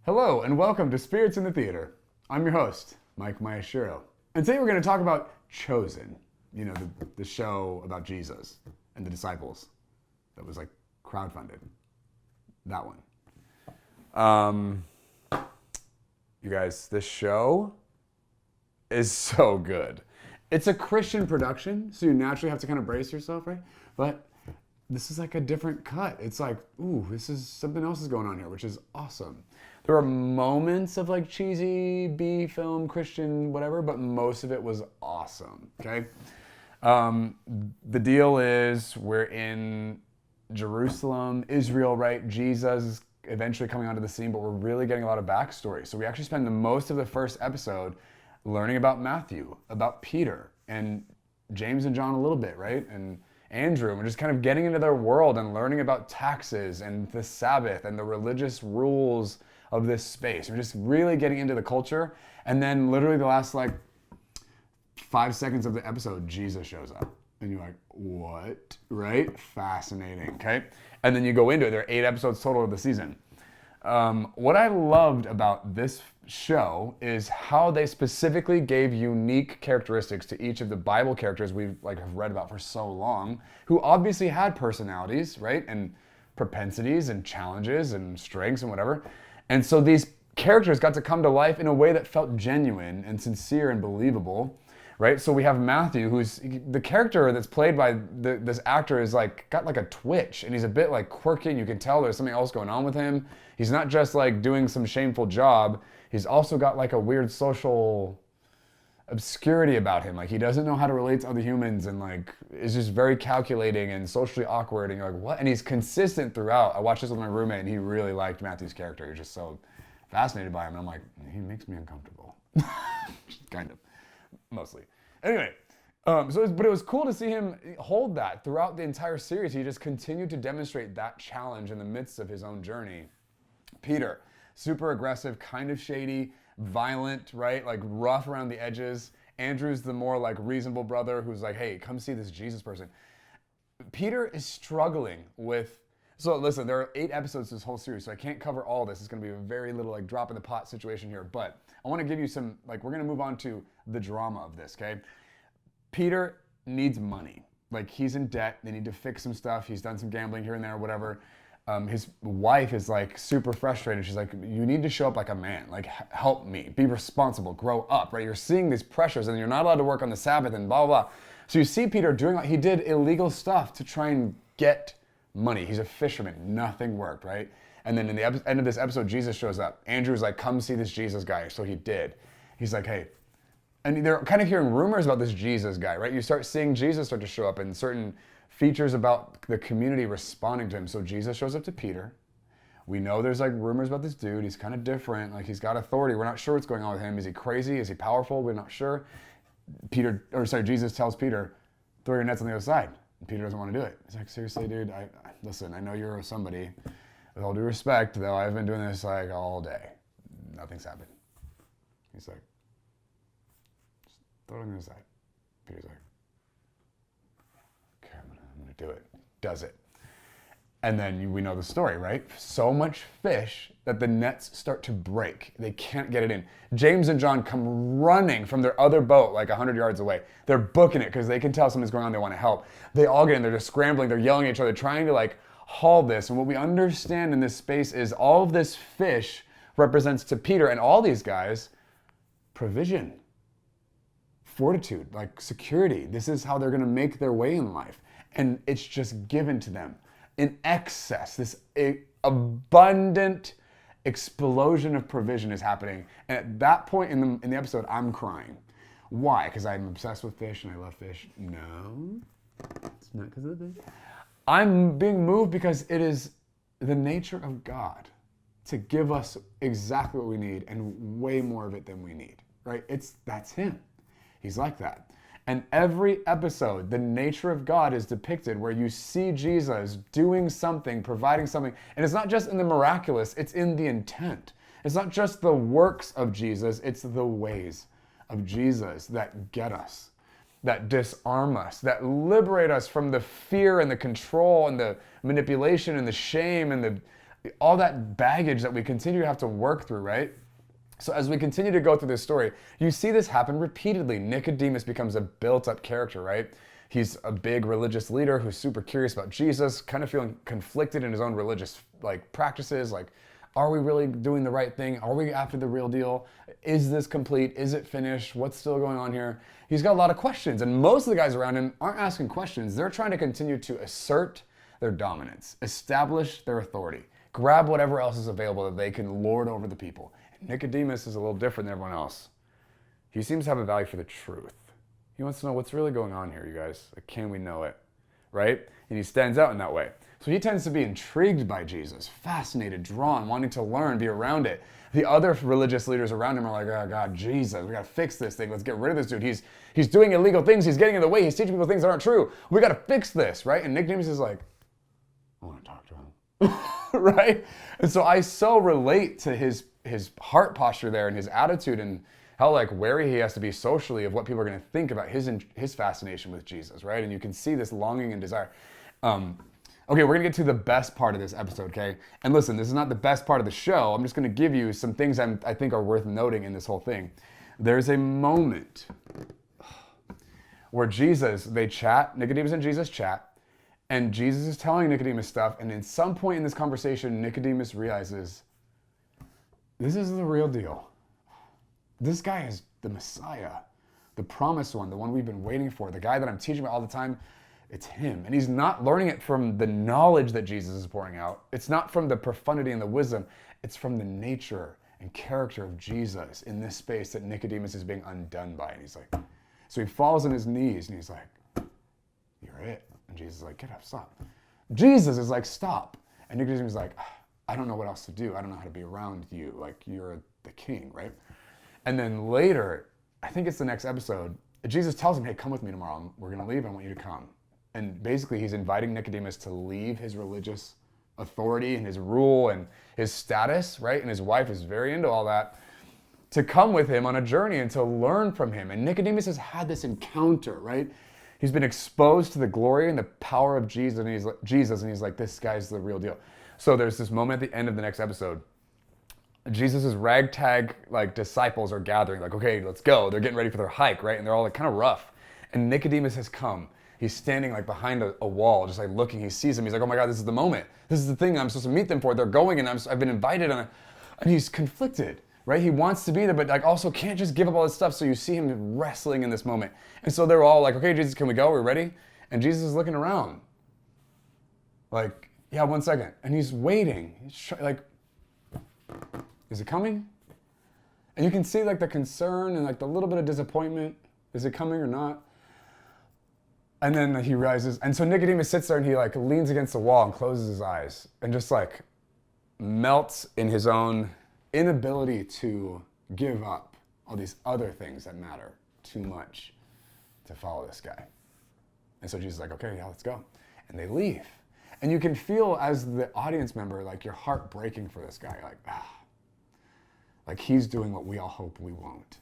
Hello and welcome to Spirits in the Theater. I'm your host, Mike Mayashiro. And today we're going to talk about Chosen, the show about Jesus and the disciples that was like crowdfunded. That one. You guys, this show is so good. It's a Christian production, so you naturally have to kind of brace yourself, right? But this is like a different cut. It's like, ooh, this is something else is going on here, which is awesome. There are moments of like cheesy B film, Christian, whatever, but most of it was awesome, okay? The deal is we're in Jerusalem, Israel, right? Jesus is eventually coming onto the scene, but we're really getting a lot of backstory. So we actually spend the most of the first episode learning about Matthew, about Peter, and James and John a little bit, right? And Andrew, and we're just kind of getting into their world and learning about taxes and the Sabbath and the religious rules of this space. We're just really getting into the culture. And then literally the last 5 seconds of the episode, Jesus shows up. And you're like, what? Right? Fascinating, okay? And then you go into it. There are 8 episodes total of the season. What I loved about this show is how they specifically gave unique characteristics to each of the Bible characters we've have read about for so long, who obviously had personalities, right? And propensities and challenges and strengths and whatever. And so these characters got to come to life in a way that felt genuine and sincere and believable, right? So we have Matthew, who's the character that's played by this actor is got a twitch, and he's a bit quirky, and you can tell there's something else going on with him. He's not just doing some shameful job. He's also got a weird social obscurity about him. He doesn't know how to relate to other humans, and is just very calculating and socially awkward, and you're like, what? And he's consistent throughout. I watched this with my roommate, and he really liked Matthew's character. He's just so fascinated by him, and I'm like, he makes me uncomfortable. Kind of. Mostly. Anyway, but it was cool to see him hold that throughout the entire series. He just continued to demonstrate that challenge in the midst of his own journey. Peter, super aggressive, kind of shady, violent, right? Rough around the edges. Andrew's the more reasonable brother who's hey, come see this Jesus person. Peter is struggling with, so listen, there are 8 episodes to this whole series, so I can't cover all this. It's going to be a very little drop in the pot situation here, but I want to give you some, we're going to move on to the drama of this, okay? Peter needs money. He's in debt. They need to fix some stuff. He's done some gambling here and there, whatever. His wife is super frustrated. She's like, you need to show up like a man. Help me. Be responsible. Grow up, right? You're seeing these pressures, and you're not allowed to work on the Sabbath and blah, blah, blah. So you see Peter doing, he did illegal stuff to try and get money. He's a fisherman. Nothing worked, right? And then in the end of this episode, Jesus shows up. Andrew's like, come see this Jesus guy. So he did. He's like, hey. And they're kind of hearing rumors about this Jesus guy, right? You start seeing Jesus start to show up and certain features about the community responding to him. So Jesus shows up to Peter. We know there's rumors about this dude. He's kind of different. He's got authority. We're not sure what's going on with him. Is he crazy? Is he powerful? We're not sure. Jesus tells Peter, throw your nets on the other side. And Peter doesn't want to do it. He's like, seriously, dude, listen, I know you're somebody. With all due respect, though, I've been doing this all day. Nothing's happened. He's like, just throw it on the other side. Peter's like, okay, I'm gonna do it. Does it. And then we know the story, right? So much fish that the nets start to break. They can't get it in. James and John come running from their other boat 100 yards away. They're booking it because they can tell something's going on. They want to help. They all get in. They're just scrambling. They're yelling at each other, trying to haul this. And what we understand in this space is all of this fish represents to Peter and all these guys provision, fortitude, security. This is how they're going to make their way in life. And it's just given to them in excess. This abundant explosion of provision is happening. And at that point in the episode, I'm crying. Why? Because I'm obsessed with fish and I love fish? No, it's not because of the fish. I'm being moved because it is the nature of God to give us exactly what we need and way more of it than we need, right? That's him. He's like that. And every episode, the nature of God is depicted where you see Jesus doing something, providing something. And it's not just in the miraculous, it's in the intent. It's not just the works of Jesus, it's the ways of Jesus that get us, that disarm us, that liberate us from the fear and the control and the manipulation and the shame and the all that baggage that we continue to have to work through, right? So as we continue to go through this story, you see this happen repeatedly. Nicodemus becomes a built-up character, right? He's a big religious leader who's super curious about Jesus, kind of feeling conflicted in his own religious practices, are we really doing the right thing? Are we after the real deal? Is this complete? Is it finished? What's still going on here? He's got a lot of questions, and most of the guys around him aren't asking questions. They're trying to continue to assert their dominance, establish their authority, grab whatever else is available that they can lord over the people. And Nicodemus is a little different than everyone else. He seems to have a value for the truth. He wants to know what's really going on here, you guys. Can we know it? Right? And he stands out in that way. So he tends to be intrigued by Jesus, fascinated, drawn, wanting to learn, be around it. The other religious leaders around him are like, oh God, Jesus, we got to fix this thing. Let's get rid of this dude. He's doing illegal things. He's getting in the way. He's teaching people things that aren't true. We got to fix this, right? And Nicodemus is like, I want to talk to him, right? And so I so relate to his heart posture there and his attitude and how wary he has to be socially of what people are going to think about his fascination with Jesus, right? And you can see this longing and desire. Okay, we're going to get to the best part of this episode, okay? And listen, this is not the best part of the show. I'm just going to give you some things I think are worth noting in this whole thing. There's a moment where they chat, Nicodemus and Jesus chat, and Jesus is telling Nicodemus stuff, and at some point in this conversation, Nicodemus realizes, this is the real deal. This guy is the Messiah, the promised one, the one we've been waiting for, the guy that I'm teaching about all the time. It's him. And he's not learning it from the knowledge that Jesus is pouring out. It's not from the profundity and the wisdom. It's from the nature and character of Jesus in this space that Nicodemus is being undone by. And he's like, so he falls on his knees and he's like, you're it. And Jesus is like, get up, stop. Jesus is like, stop. And Nicodemus is like, I don't know what else to do. I don't know how to be around you. You're the king, right? And then later, I think it's the next episode, Jesus tells him, hey, come with me tomorrow. We're going to leave. I want you to come. And basically, he's inviting Nicodemus to leave his religious authority and his rule and his status, right? And his wife is very into all that, to come with him on a journey and to learn from him. And Nicodemus has had this encounter, right? He's been exposed to the glory and the power of Jesus, and he's like, this guy's the real deal. So there's this moment at the end of the next episode. Jesus' ragtag disciples are gathering, okay, let's go. They're getting ready for their hike, right? And they're all kind of rough. And Nicodemus has come. He's standing behind a wall, just looking. He sees them. He's like, oh my God, this is the moment. This is the thing I'm supposed to meet them for. They're going, and I've been invited, and he's conflicted, right? He wants to be there, but also can't just give up all this stuff. So you see him wrestling in this moment. And so they're all like, okay, Jesus, can we go? We're ready. And Jesus is looking around, yeah, 1 second. And he's waiting. He's is it coming? And you can see the concern and the little bit of disappointment. Is it coming or not? And then he realizes, and so Nicodemus sits there and he leans against the wall and closes his eyes and just melts in his own inability to give up all these other things that matter too much to follow this guy. And so Jesus is like, okay, yeah, let's go. And they leave. And you can feel as the audience member, your heart breaking for this guy, he's doing what we all hope we won't.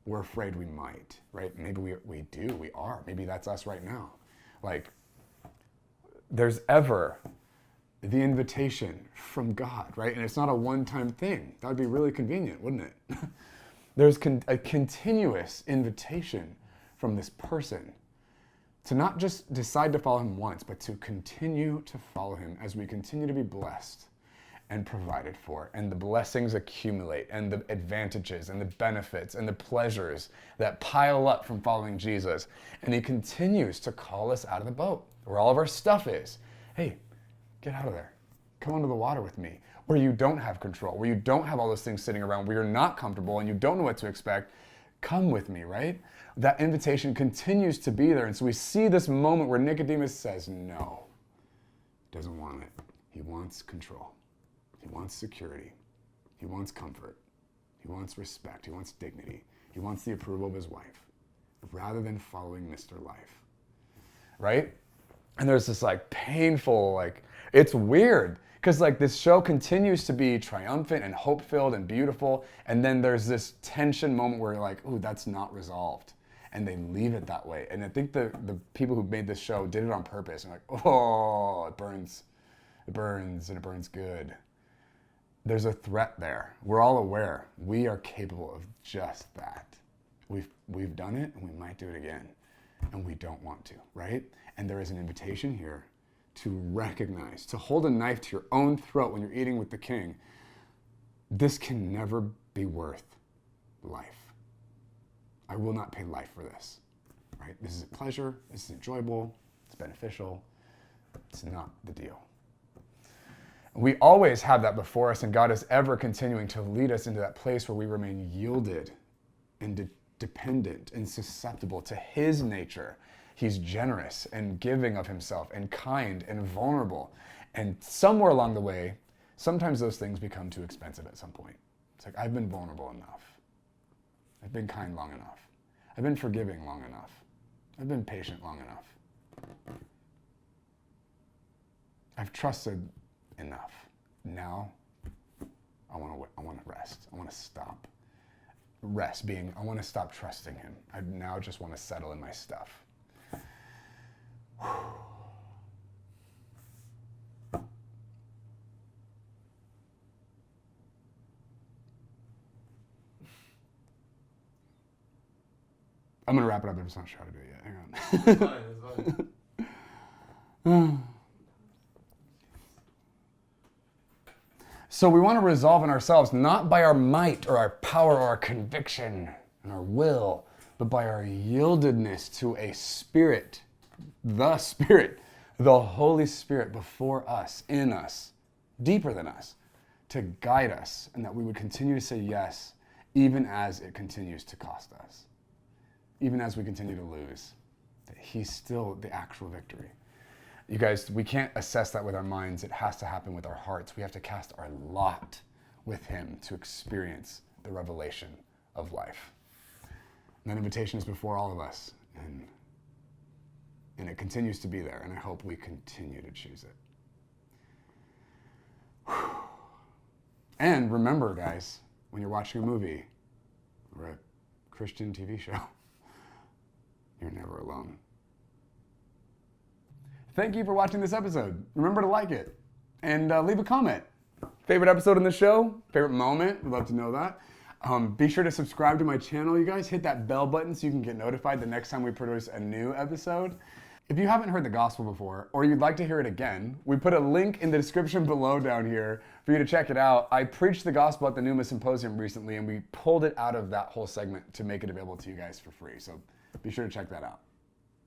We're afraid we might, right? Maybe we are. Maybe that's us right now. There's ever the invitation from God, right? And it's not a one-time thing. That would be really convenient, wouldn't it? There's a continuous invitation from this person to not just decide to follow him once, but to continue to follow him as we continue to be blessed and provided for, and the blessings accumulate, and the advantages and the benefits and the pleasures that pile up from following Jesus. And he continues to call us out of the boat where all of our stuff is. Hey, get out of there. Come onto the water with me, where you don't have control, where you don't have all those things sitting around, where you're not comfortable and you don't know what to expect. Come with me, right? That invitation continues to be there. And so we see this moment where Nicodemus says no, doesn't want it. He wants control. He wants security. He wants comfort. He wants respect. He wants dignity. He wants the approval of his wife rather than following Mr. Life. Right? And there's this painful, it's weird because this show continues to be triumphant and hope-filled and beautiful. And then there's this tension moment where you're ooh, that's not resolved. And they leave it that way. And I think the people who made this show did it on purpose. And oh, it burns. It burns and it burns good. there's a threat there. We're all aware. We are capable of just that. We've done it, and we might do it again, and we don't want to, right? And there is an invitation here to recognize, to hold a knife to your own throat when you're eating with the King. This can never be worth life. I will not pay life for this, right? This is a pleasure. This is enjoyable. It's beneficial. It's not the deal. We always have that before us, and God is ever continuing to lead us into that place where we remain yielded and dependent and susceptible to his nature. He's generous and giving of himself and kind and vulnerable. And somewhere along the way, sometimes those things become too expensive at some point. It's like, I've been vulnerable enough. I've been kind long enough. I've been forgiving long enough. I've been patient long enough. I've trusted enough. Now, I want to rest. I want to stop. Rest being, I want to stop trusting him. I now just want to settle in my stuff. I'm going to wrap it up. I'm just not sure how to do it yet. Hang on. It's fine, it's fine. So we want to resolve in ourselves, not by our might or our power or our conviction and our will, but by our yieldedness to a Spirit, the Holy Spirit before us, in us, deeper than us, to guide us, and that we would continue to say yes, even as it continues to cost us, even as we continue to lose, that he's still the actual victory. You guys, we can't assess that with our minds. It has to happen with our hearts. We have to cast our lot with him to experience the revelation of life. And that invitation is before all of us. And it continues to be there. And I hope we continue to choose it. And remember, guys, when you're watching a movie or a Christian TV show, you're never alone. Thank you for watching this episode. Remember to like it and leave a comment. Favorite episode in the show? Favorite moment? We'd love to know that. Be sure to subscribe to my channel, you guys. Hit that bell button so you can get notified the next time we produce a new episode. If you haven't heard the gospel before, or you'd like to hear it again, we put a link in the description below down here for you to check it out. I preached the gospel at the Numa Symposium recently, and we pulled it out of that whole segment to make it available to you guys for free. So be sure to check that out.